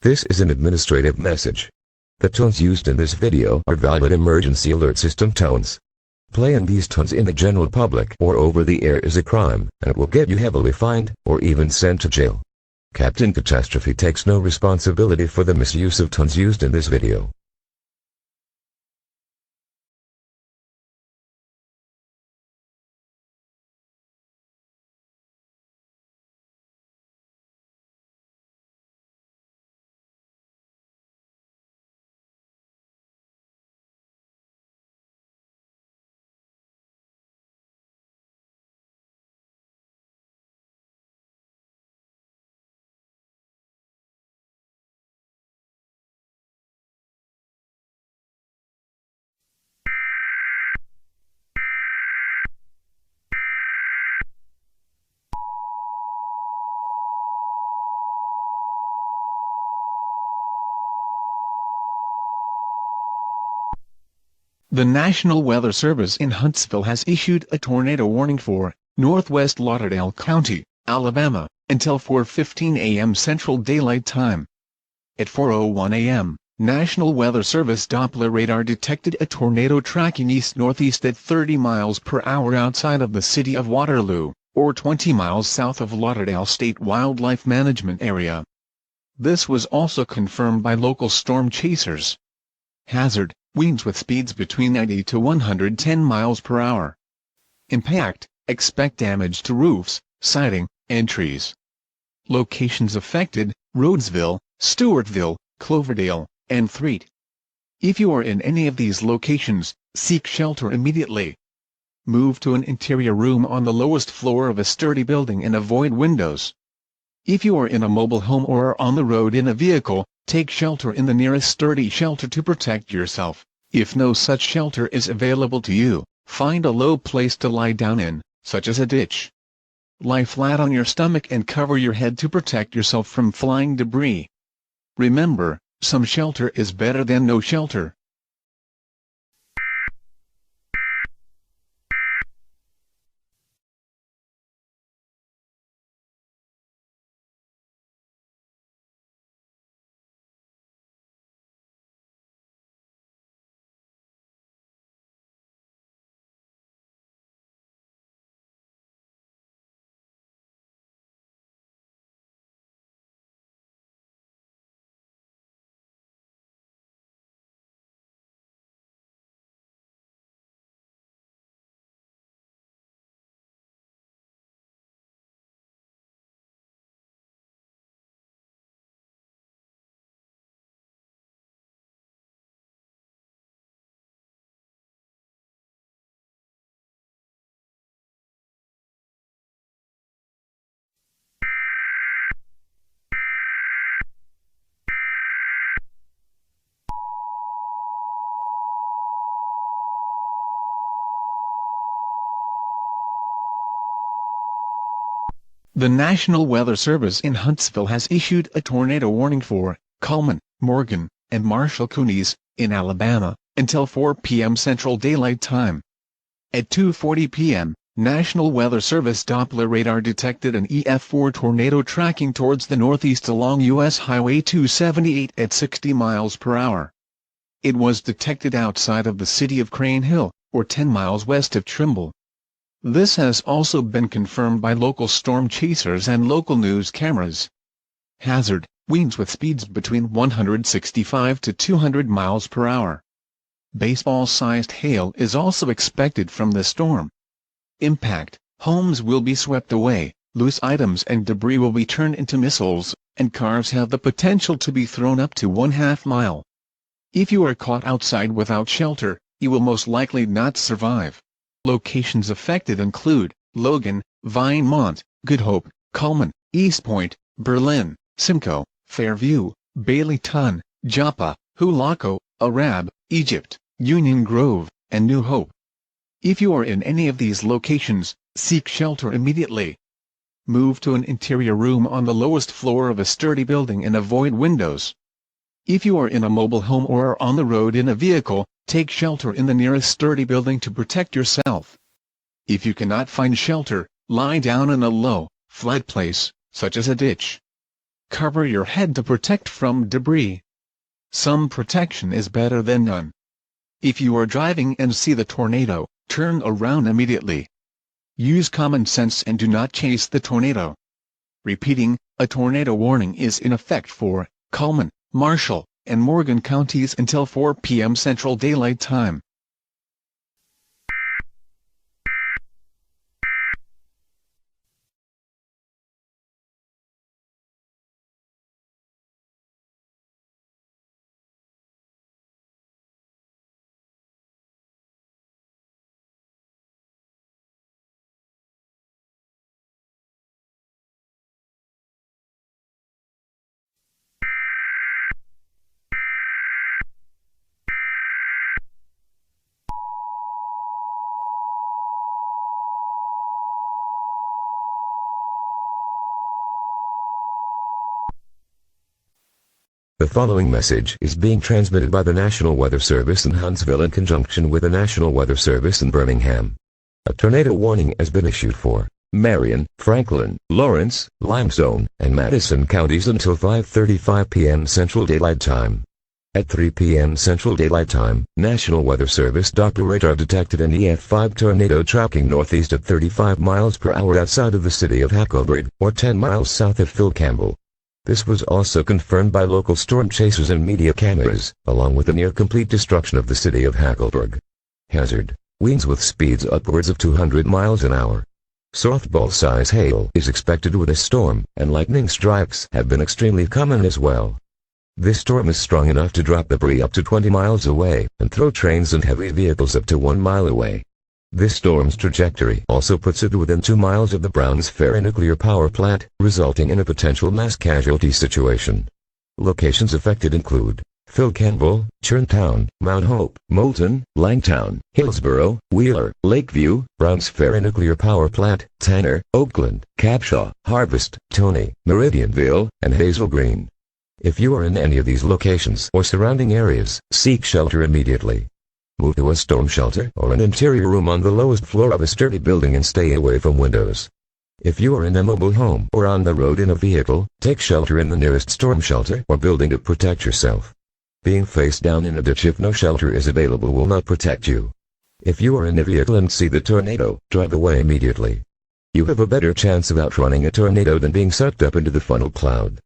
This is an administrative message. The tones used in this video are valid emergency alert system tones. Playing these tones in the general public or over the air is a crime, and it will get you heavily fined or even sent to jail. Captain Catastrophe takes no responsibility for the misuse of tones used in this video. The National Weather Service in Huntsville has issued a tornado warning for Northwest Lauderdale County, Alabama, until 4:15 a.m. Central Daylight Time. At 4:01 a.m., National Weather Service Doppler radar detected a tornado tracking east-northeast at 30 miles per hour outside of the city of Waterloo, or 20 miles south of Lauderdale State Wildlife Management Area. This was also confirmed by local storm chasers. Hazard: winds with speeds between 90 to 110 miles per hour. Impact: expect damage to roofs, siding, and trees. Locations affected: Rhodesville, Stewartville, Cloverdale, and Threet. If you are in any of these locations, seek shelter immediately. Move to an interior room on the lowest floor of a sturdy building and avoid windows. If you are in a mobile home or are on the road in a vehicle, take shelter in the nearest sturdy shelter to protect yourself. If no such shelter is available to you, find a low place to lie down in, such as a ditch. Lie flat on your stomach and cover your head to protect yourself from flying debris. Remember, some shelter is better than no shelter. The National Weather Service in Huntsville has issued a tornado warning for Cullman, Morgan, and Marshall counties, in Alabama, until 4 p.m. Central Daylight Time. At 2:40 p.m., National Weather Service Doppler radar detected an EF4 tornado tracking towards the northeast along U.S. Highway 278 at 60 miles per hour. It was detected outside of the city of Crane Hill, or 10 miles west of Trimble. This has also been confirmed by local storm chasers and local news cameras. Hazard: winds with speeds between 165 to 200 miles per hour. Baseball-sized hail is also expected from the storm. Impact: homes will be swept away, loose items and debris will be turned into missiles, and cars have the potential to be thrown up to 1/2 mile. If you are caught outside without shelter, you will most likely not survive. Locations affected include Logan, Vinemont, Good Hope, Cullman, East Point, Berlin, Simcoe, Fairview, Baileyton, Joppa, Hulaco, Arab, Egypt, Union Grove, and New Hope. If you are in any of these locations, seek shelter immediately. Move to an interior room on the lowest floor of a sturdy building and avoid windows. If you are in a mobile home or are on the road in a vehicle, take shelter in the nearest sturdy building to protect yourself. If you cannot find shelter, lie down in a low, flat place, such as a ditch. Cover your head to protect from debris. Some protection is better than none. If you are driving and see the tornado, turn around immediately. Use common sense and do not chase the tornado. Repeating, a tornado warning is in effect for Cullman, Marshall, and Morgan counties until 4 p.m. Central Daylight Time. The following message is being transmitted by the National Weather Service in Huntsville in conjunction with the National Weather Service in Birmingham. A tornado warning has been issued for Marion, Franklin, Lawrence, Limestone, and Madison counties until 5:35 p.m. Central Daylight Time. At 3 p.m. Central Daylight Time, National Weather Service radar detected an EF5 tornado tracking northeast at 35 miles per hour outside of the city of Hackleburg, or 10 miles south of Phil Campbell. This was also confirmed by local storm chasers and media cameras, along with the near-complete destruction of the city of Hackleburg. Hazard: winds with speeds upwards of 200 miles an hour. Softball-size hail is expected with a storm, and lightning strikes have been extremely common as well. This storm is strong enough to drop debris up to 20 miles away, and throw trains and heavy vehicles up to 1 mile away. This storm's trajectory also puts it within 2 miles of the Browns Ferry nuclear power plant, resulting in a potential mass casualty situation. Locations affected include Phil Campbell, Churntown, Mount Hope, Moulton, Langtown, Hillsboro, Wheeler, Lakeview, Browns Ferry nuclear power plant, Tanner, Oakland, Capshaw, Harvest, Tony, Meridianville, and Hazel Green. If you are in any of these locations or surrounding areas, seek shelter immediately. Move to a storm shelter or an interior room on the lowest floor of a sturdy building and stay away from windows. If you are in a mobile home or on the road in a vehicle, take shelter in the nearest storm shelter or building to protect yourself. Being face down in a ditch if no shelter is available will not protect you. If you are in a vehicle and see the tornado, drive away immediately. You have a better chance of outrunning a tornado than being sucked up into the funnel cloud.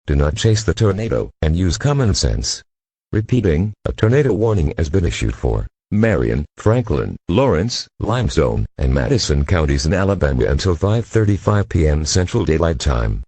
Do not chase the tornado, and use common sense. Repeating, a tornado warning has been issued for Marion, Franklin, Lawrence, Limestone, and Madison counties in Alabama until 5:35 p.m. Central Daylight Time.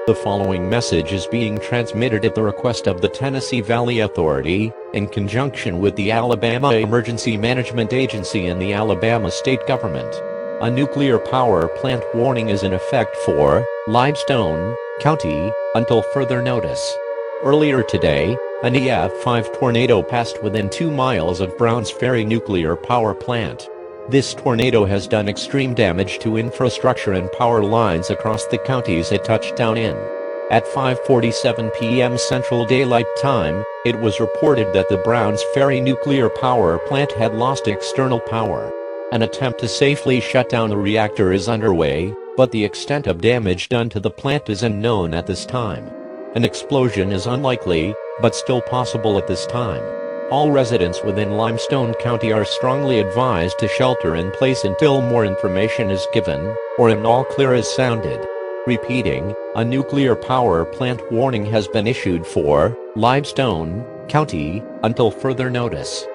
The following message is being transmitted at the request of the Tennessee Valley Authority, in conjunction with the Alabama Emergency Management Agency and the Alabama state government. A nuclear power plant warning is in effect for Limestone County until further notice. Earlier today, an EF5 tornado passed within 2 miles of Browns Ferry nuclear power plant. This tornado has done extreme damage to infrastructure and power lines across the counties it touched down in. At 5:47 p.m. Central Daylight Time, it was reported that the Browns Ferry nuclear power plant had lost external power. An attempt to safely shut down the reactor is underway, but the extent of damage done to the plant is unknown at this time. An explosion is unlikely, but still possible at this time. All residents within Limestone County are strongly advised to shelter in place until more information is given, or an all clear is sounded. Repeating, a nuclear power plant warning has been issued for Limestone County until further notice.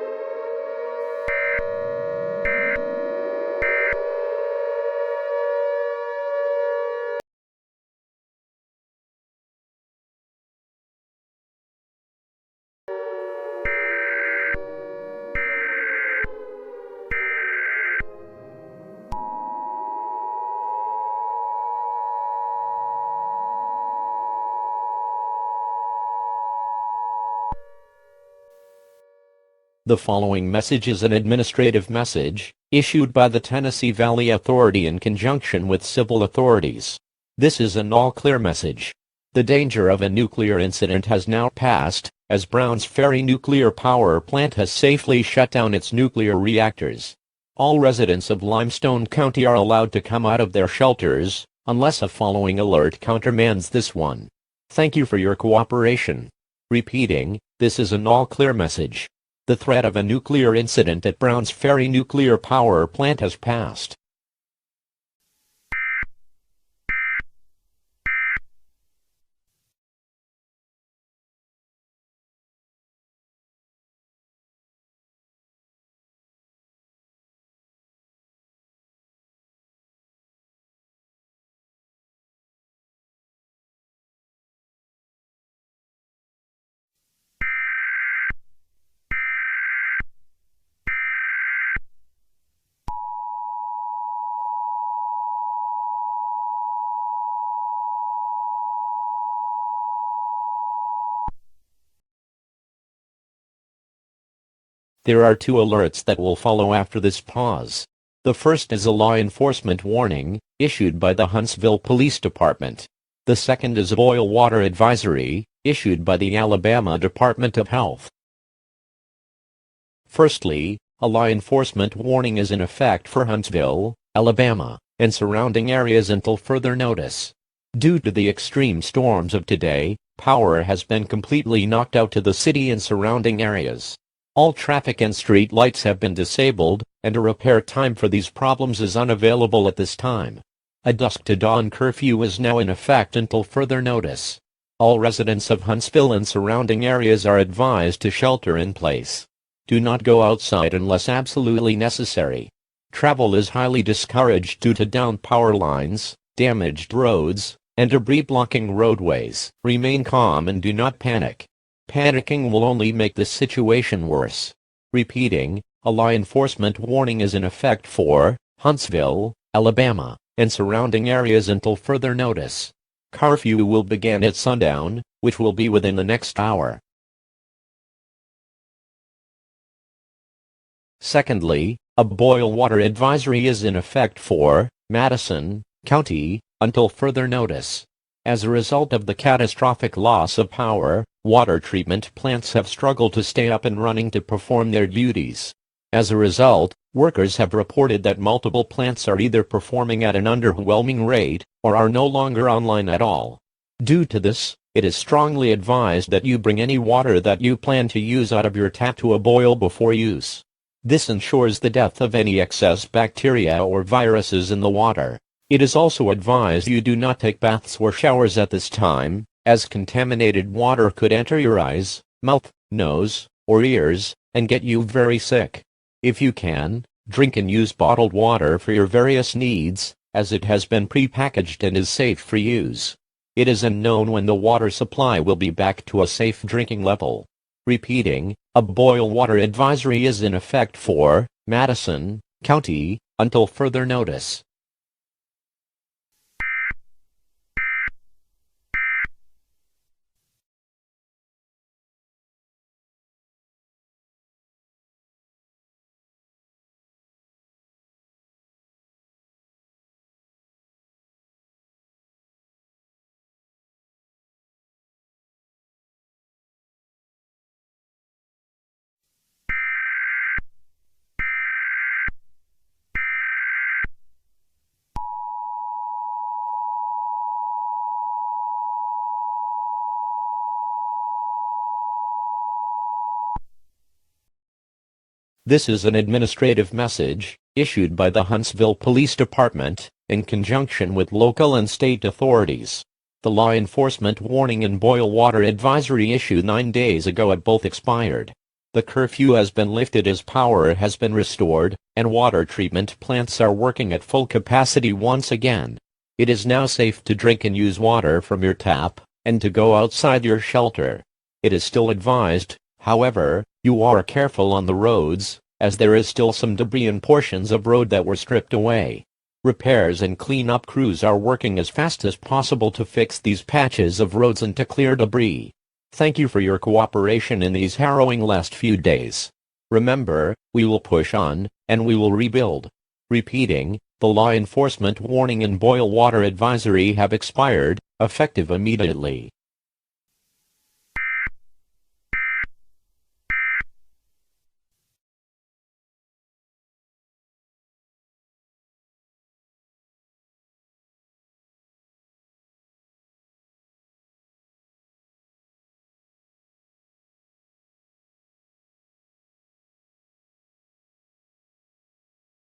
The following message is an administrative message, issued by the Tennessee Valley Authority in conjunction with civil authorities. This is an all-clear message. The danger of a nuclear incident has now passed, as Browns Ferry Nuclear Power Plant has safely shut down its nuclear reactors. All residents of Limestone County are allowed to come out of their shelters, unless a following alert countermands this one. Thank you for your cooperation. Repeating, this is an all-clear message. The threat of a nuclear incident at Browns Ferry Nuclear Power Plant has passed. There are two alerts that will follow after this pause. The first is a law enforcement warning, issued by the Huntsville Police Department. The second is a boil water advisory, issued by the Alabama Department of Health. Firstly, a law enforcement warning is in effect for Huntsville, Alabama, and surrounding areas until further notice. Due to the extreme storms of today, power has been completely knocked out to the city and surrounding areas. All traffic and street lights have been disabled, and a repair time for these problems is unavailable at this time. A dusk to dawn curfew is now in effect until further notice. All residents of Huntsville and surrounding areas are advised to shelter in place. Do not go outside unless absolutely necessary. Travel is highly discouraged due to down power lines, damaged roads, and debris blocking roadways. Remain calm and do not panic. Panicking will only make the situation worse. Repeating, a law enforcement warning is in effect for Huntsville, Alabama, and surrounding areas until further notice. Curfew will begin at sundown, which will be within the next hour. Secondly, a boil water advisory is in effect for Madison County until further notice. As a result of the catastrophic loss of power, water treatment plants have struggled to stay up and running to perform their duties. As a result, workers have reported that multiple plants are either performing at an underwhelming rate, or are no longer online at all. Due to this, it is strongly advised that you bring any water that you plan to use out of your tap to a boil before use. This ensures the death of any excess bacteria or viruses in the water. It is also advised you do not take baths or showers at this time, as contaminated water could enter your eyes, mouth, nose, or ears, and get you very sick. If you can, drink and use bottled water for your various needs, as it has been pre-packaged and is safe for use. It is unknown when the water supply will be back to a safe drinking level. Repeating, a boil water advisory is in effect for Madison County until further notice. This is an administrative message, issued by the Huntsville Police Department, in conjunction with local and state authorities. The law enforcement warning and boil water advisory issued 9 days ago have both expired. The curfew has been lifted as power has been restored, and water treatment plants are working at full capacity once again. It is now safe to drink and use water from your tap, and to go outside your shelter. It is still advised, however, you are careful on the roads, as there is still some debris in portions of road that were stripped away. Repairs and cleanup crews are working as fast as possible to fix these patches of roads and to clear debris. Thank you for your cooperation in these harrowing last few days. Remember, we will push on, and we will rebuild. Repeating, the law enforcement warning and boil water advisory have expired, effective immediately.